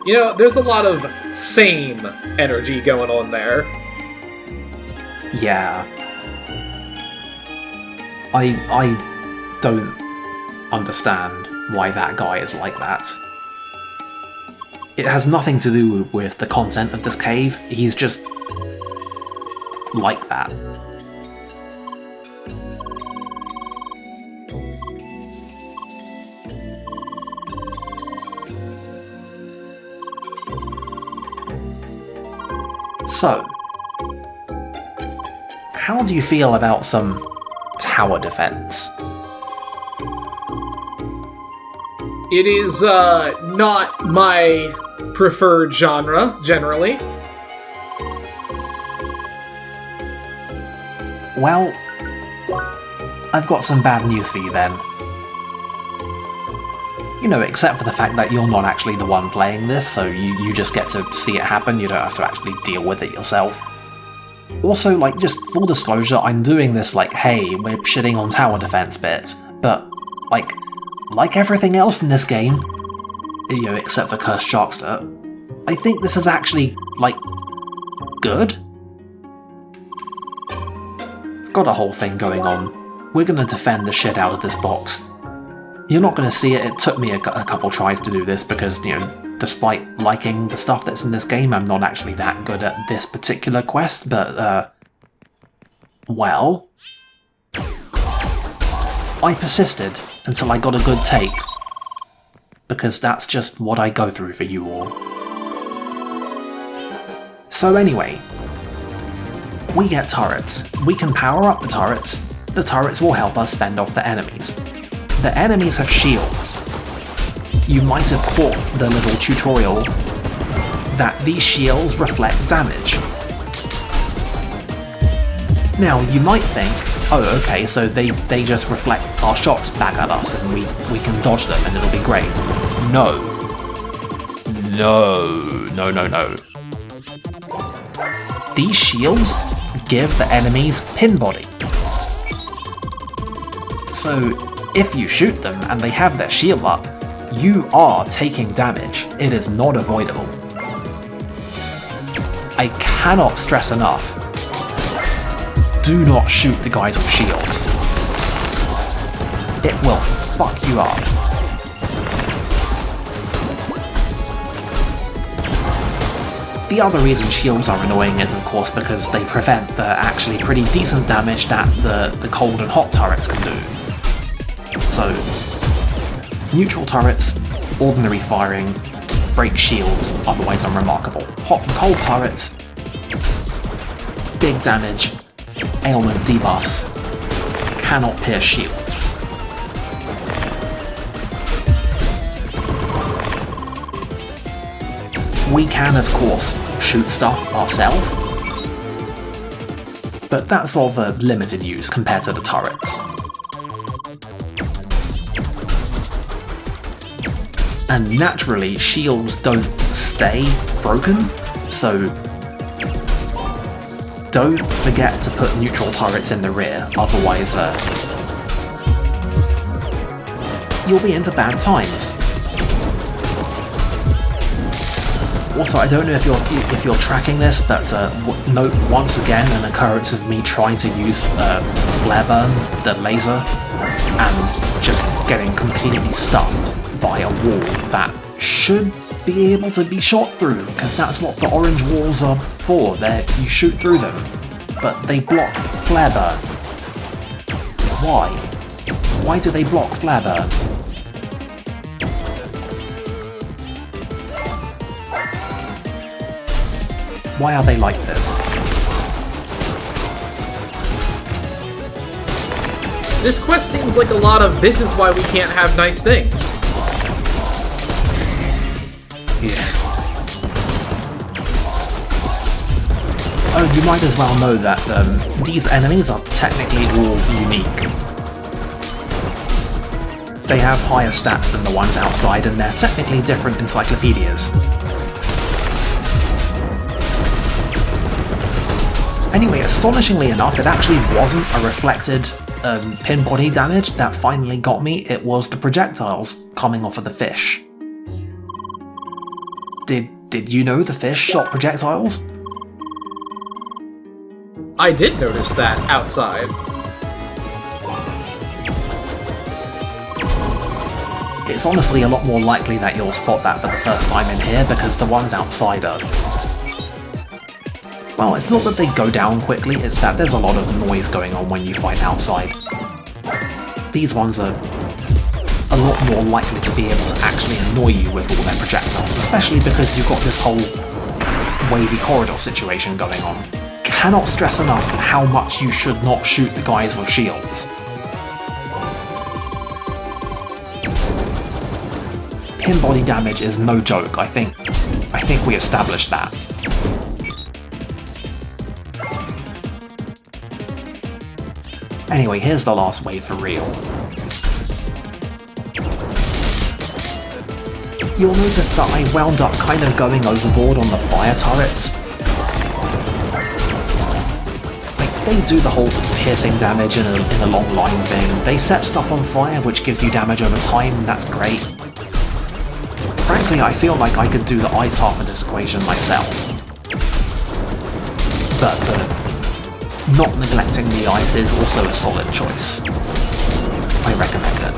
You know, there's a lot of same energy going on there. Yeah. I don't understand why that guy is like that. It has nothing to do with the content of this cave, he's just like that. So, how do you feel about some tower defense? It is not my preferred genre, generally. Well, I've got some bad news for you then. You know, except for the fact that you're not actually the one playing this, so you just get to see it happen, you don't have to actually deal with it yourself. Also, like, just full disclosure, I'm doing this like, hey, we're shitting on tower defense bit, but, like everything else in this game, you know, except for Cursed Sharkster, I think this is actually, like, good? It's got a whole thing going on. We're gonna defend the shit out of this box. You're not gonna see it, it took me a couple tries to do this because, you know, despite liking the stuff that's in this game, I'm not actually that good at this particular quest, but, well, I persisted until I got a good take, because that's just what I go through for you all. So anyway, we get turrets. We can power up the turrets will help us fend off the enemies. The enemies have shields. You might have caught the little tutorial that these shields reflect damage. Now, you might think, oh okay, so they just reflect our shots back at us and we can dodge them and it'll be great. No. No. These shields give the enemies pin body. So, if you shoot them and they have their shield up, you are taking damage. It is not avoidable. I cannot stress enough, do not shoot the guys with shields. It will fuck you up. The other reason shields are annoying is of course because they prevent the actually pretty decent damage that the cold and hot turrets can do. So, neutral turrets, ordinary firing, break shields, otherwise unremarkable. Hot and cold turrets, big damage, ailment debuffs, cannot pierce shields. We can, of course, shoot stuff ourselves, but that's of limited use compared to the turrets. And naturally, shields don't stay broken, so don't forget to put neutral turrets in the rear, otherwise you'll be in for bad times. Also, I don't know if you're tracking this, but note once again an occurrence of me trying to use flare burn, the laser, and just getting completely stuffed by a wall that should be able to be shot through, because that's what the orange walls are for. You shoot through them, but they block flare burn. Why? Why do they block flare burn? Why are they like this? This quest seems like a lot of this is why we can't have nice things. Yeah. Oh, you might as well know that these enemies are technically all unique. They have higher stats than the ones outside, and they're technically different encyclopedias. Anyway, astonishingly enough, it actually wasn't a reflected pin body damage that finally got me, it was the projectiles coming off of the fish. Did Did you know the fish shot projectiles? I did notice that outside. It's honestly a lot more likely that you'll spot that for the first time in here, because the ones outside are... Well, it's not that they go down quickly, it's that there's a lot of noise going on when you fight outside. These ones are a lot more likely to be able to actually annoy you with all their projectiles, especially because you've got this whole wavy corridor situation going on. Cannot stress enough how much you should not shoot the guys with shields. Him body damage is no joke, I think we established that. Anyway, here's the last wave for real. You'll notice that I wound up kind of going overboard on the fire turrets. Like, they do the whole piercing damage in a long line thing. They set stuff on fire, which gives you damage over time, that's great. Frankly, I feel like I could do the ice half of this equation myself. But, not neglecting the ice is also a solid choice. I recommend it.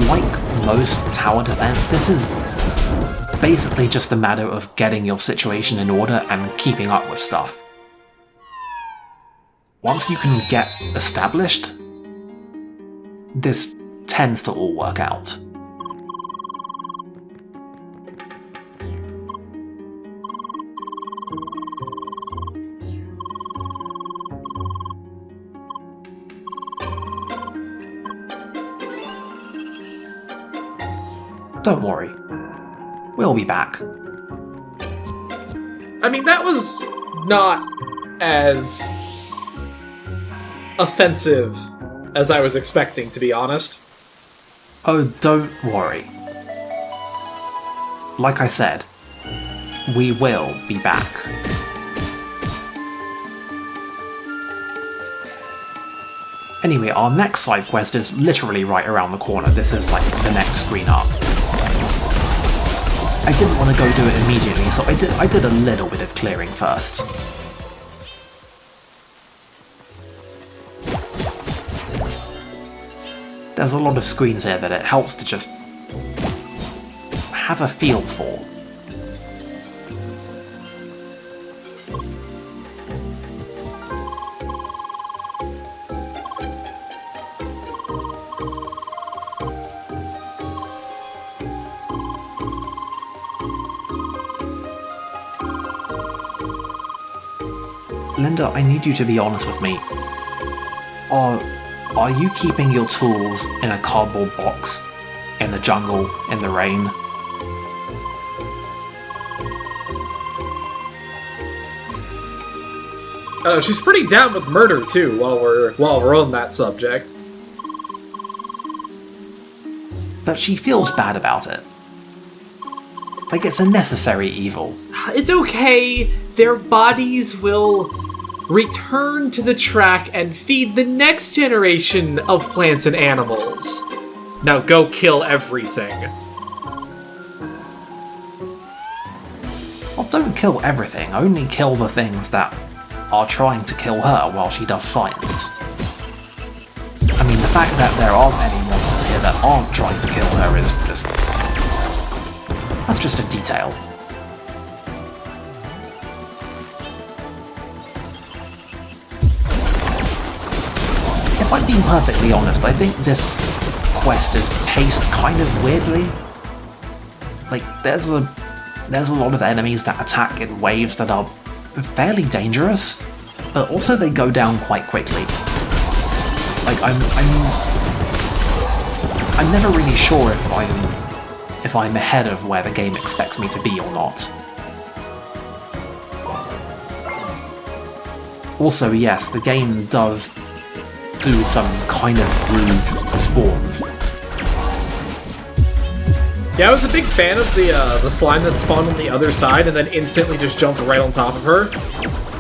Like most tower defense, this is basically just a matter of getting your situation in order and keeping up with stuff. Once you can get established, this tends to all work out. Don't worry, we'll be back. I mean, that was not as offensive as I was expecting, to be honest. Oh, don't worry. Like I said, we will be back. Anyway, our next side quest is literally right around the corner. This is like the next screen up. I didn't want to go do it immediately, so I did a little bit of clearing first. There's a lot of screens here that it helps to just have a feel for. Linda, I need you to be honest with me. Are you keeping your tools in a cardboard box? In the jungle? In the rain? She's pretty down with murder too, while we're on that subject. But she feels bad about it. Like it's a necessary evil. It's okay. Their bodies will return to the track and feed the next generation of plants and animals. Now go kill everything. Well, don't kill everything, only kill the things that are trying to kill her while she does science. I mean, the fact that there aren't any monsters here that aren't trying to kill her is just... that's just a detail. If I'm being perfectly honest, I think this quest is paced kind of weirdly. Like, there's a lot of enemies that attack in waves that are fairly dangerous, but also they go down quite quickly. Like, I'm never really sure if I'm ahead of where the game expects me to be or not. Also, yes, the game does do some kind of rude spawns. Yeah, I was a big fan of the slime that spawned on the other side and then instantly just jumped right on top of her.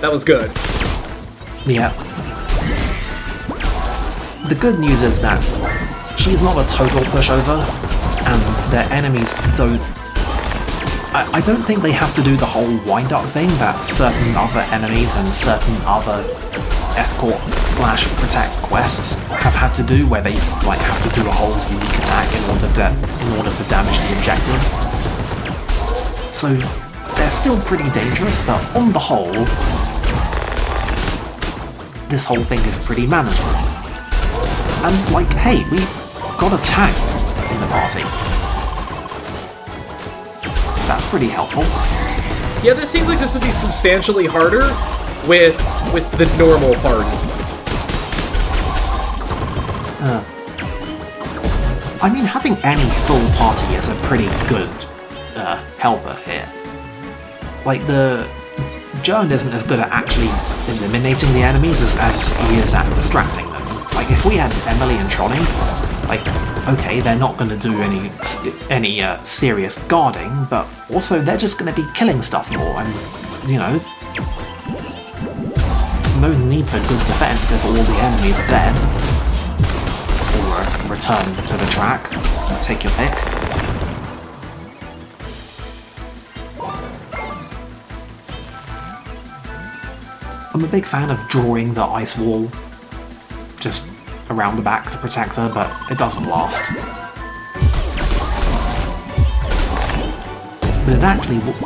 That was good. Yeah. the good news is that she's not a total pushover, and their enemies don't... I don't think they have to do the whole wind-up thing that certain other enemies and certain other escort/protect quests have had to do, where they like have to do a whole unique attack in order to damage the objective. So they're still pretty dangerous, but on the whole, this whole thing is pretty manageable. And like, hey, we've got a tank in the party. That's pretty helpful. Yeah, this seems like this would be substantially harder with the normal party. I mean, having any full party is a pretty good helper here. Like, the Joan isn't as good at actually eliminating the enemies as he is at distracting them. Like, if we had Emily and Tronny, like, okay, they're not going to do any serious guarding, but also they're just going to be killing stuff more, and, you know, there's no need for good defense if all the enemies are dead. Or return to the track, take your pick. I'm a big fan of drawing the ice wall just around the back to protect her, but it doesn't last. But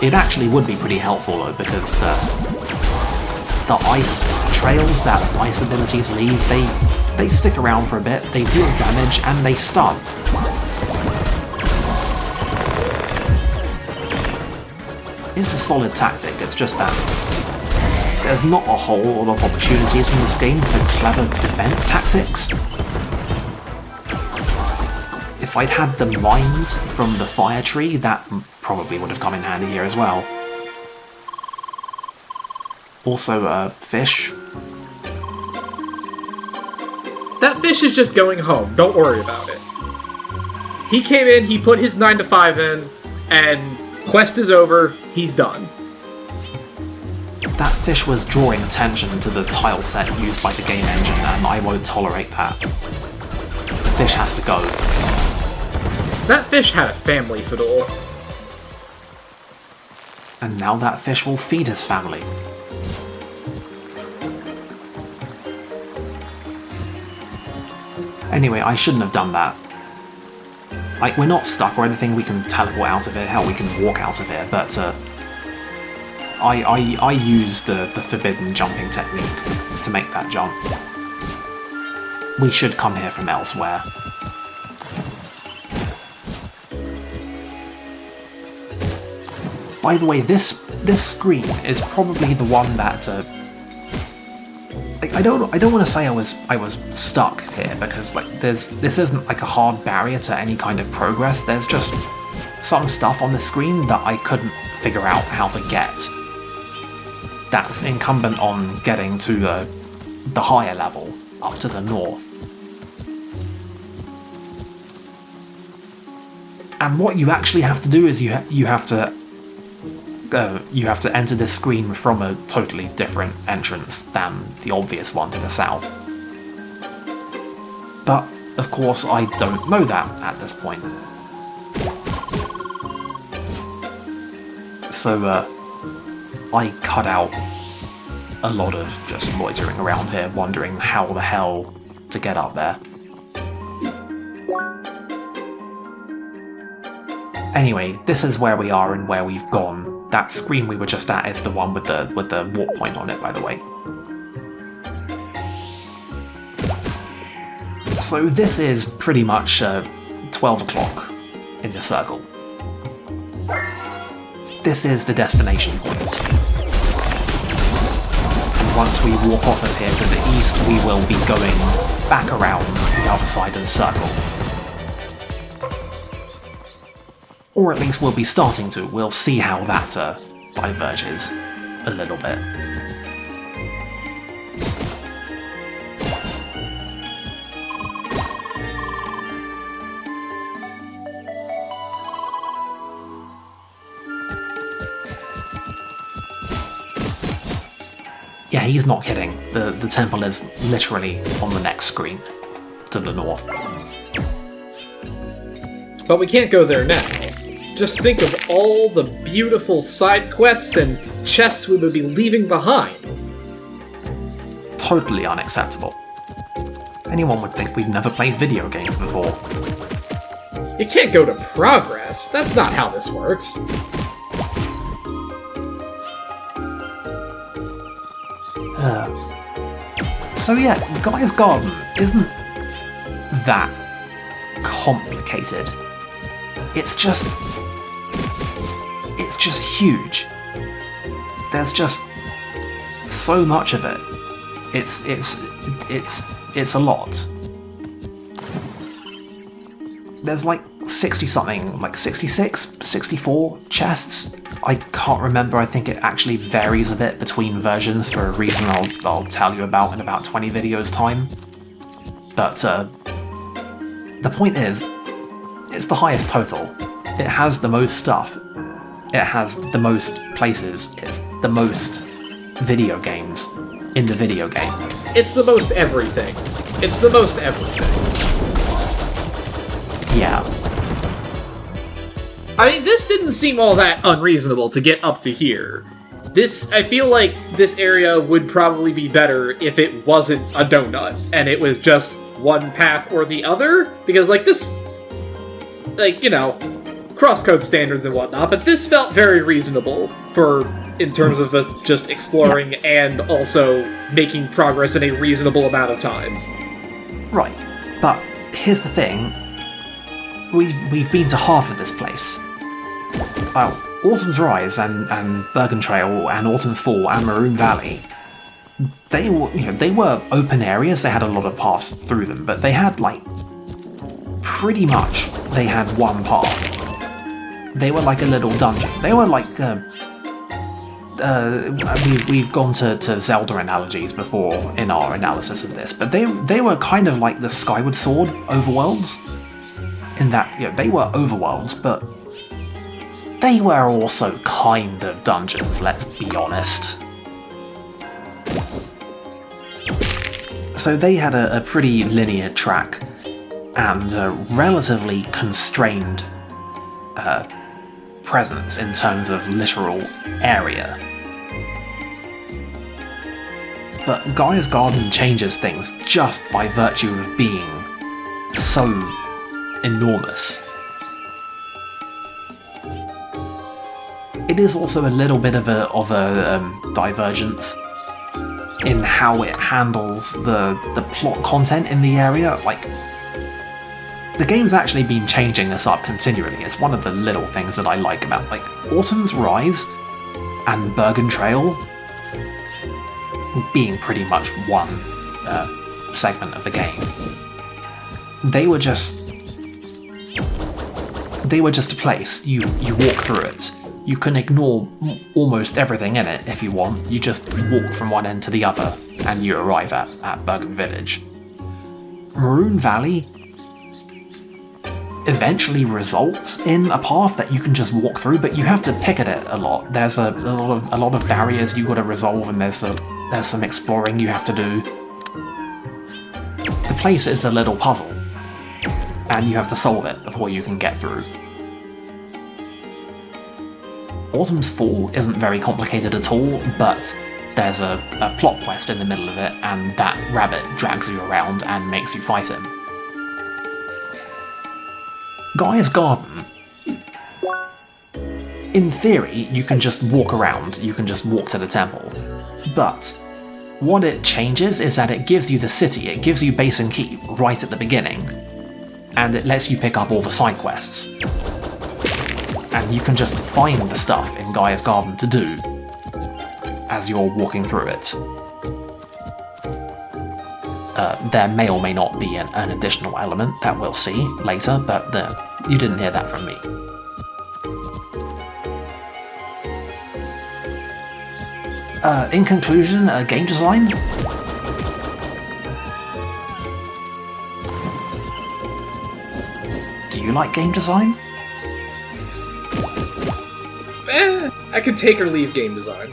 it actually would be pretty helpful though, because the ice trails that ice abilities leave, they stick around for a bit, they deal damage, and they stun. It's a solid tactic, it's just that there's not a whole lot of opportunities from this game for clever defense tactics. If I'd had the mines from the fire tree, that probably would have come in handy here as well. Also, fish. That fish is just going home, don't worry about it. He came in, he put his 9 to 5 in, and quest is over, he's done. That fish was drawing attention to the tile set used by the game engine, and I won't tolerate that. The fish has to go. That fish had a family, Fadol. And now that fish will feed his family. Anyway, I shouldn't have done that. Like, we're not stuck or anything, we can teleport out of here, hell, we can walk out of here, but I used the forbidden jumping technique to make that jump. We should come here from elsewhere. By the way, this screen is probably the one that like, I don't want to say I was stuck here, because like this isn't like a hard barrier to any kind of progress. There's just some stuff on the screen that I couldn't figure out how to get. That's incumbent on getting to the higher level, up to the north. And what you actually have to do is you have to enter this screen from a totally different entrance than the obvious one to the south. But, of course, I don't know that at this point. So, I cut out a lot of just loitering around here, wondering how the hell to get up there. Anyway, this is where we are and where we've gone. That screen we were just at is the one with the warp point on it, by the way. So this is pretty much 12 o'clock in the circle. This is the destination point. And once we walk off of here to the east, we will be going back around the other side of the circle. Or at least we'll be starting to. We'll see how that diverges a little bit. Yeah, he's not kidding. The temple is literally on the next screen. to the north. But we can't go there now. Just think of all the beautiful side quests and chests we would be leaving behind. Totally unacceptable. Anyone would think we'd never played video games before. You can't go to progress. That's not how this works. So yeah, Gaia's Garden isn't that complicated. It's just huge. There's just so much of it. It's a lot. There's like 60 something, like 66, 64 chests. I can't remember, I think it actually varies a bit between versions for a reason I'll tell you about in about 20 videos time. But the point is, it's the highest total. It has the most stuff. It has the most places. It's the most video games in the video game. It's the most everything. It's the most everything. Yeah. I mean, this didn't seem all that unreasonable to get up to here. I feel like this area would probably be better if it wasn't a donut, and it was just one path or the other, because, CrossCode standards and whatnot, but this felt very reasonable in terms of us just exploring and also making progress in a reasonable amount of time. Right, but here's the thing. We've been to half of this place. Autumn's Rise and Bergen Trail and Autumn's Fall and Maroon Valley, they were open areas. They had a lot of paths through them, but they had pretty much they had one path. They were like a little dungeon. They were like we've gone to Zelda analogies before in our analysis of this, but they were kind of like the Skyward Sword overworlds. In that, they were overworlds, but they were also kind of dungeons, let's be honest. So they had a pretty linear track and a relatively constrained presence in terms of literal area. But Gaia's Garden changes things just by virtue of being so enormous. It is also a little bit of a divergence in how it handles the plot content in the area. The game's actually been changing this up continually. It's one of the little things that I like about Autumn's Rise and Bergen Trail being pretty much one segment of the game. They were just a place. You walk through it. You can ignore almost everything in it if you want. You just walk from one end to the other and you arrive at Bergen Village. Maroon Valley eventually results in a path that you can just walk through, but you have to pick at it a lot. There's a lot of barriers you got to resolve, and there's some exploring you have to do. The place is a little puzzle, and you have to solve it before you can get through. Autumn's Fall isn't very complicated at all, but there's a plot quest in the middle of it, and that rabbit drags you around and makes you fight him. Gaia's Garden, in theory, you can just walk around, you can just walk to the temple, but what it changes is that it gives you the city, it gives you Base and Keep right at the beginning, and it lets you pick up all the side quests. And you can just find the stuff in Gaia's Garden to do as you're walking through it. There may or may not be an additional element that we'll see later, but you didn't hear that from me. In conclusion, game design? Do you like game design? I could take or leave game design.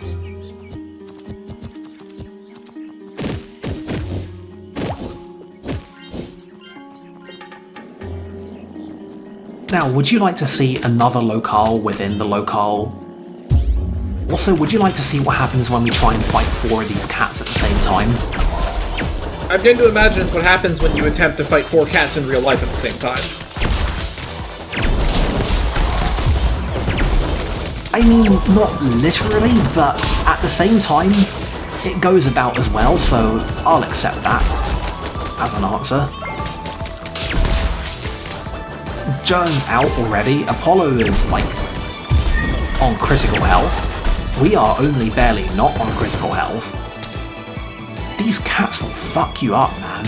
Now, would you like to see another locale within the locale? Also, would you like to see what happens when we try and fight 4 of these cats at the same time? I'm going to imagine it's what happens when you attempt to fight 4 cats in real life at the same time. I mean, not literally, but at the same time, it goes about as well, so I'll accept that as an answer. Joan's out already. Apollo is, like, on critical health. We are only barely not on critical health. These cats will fuck you up, man.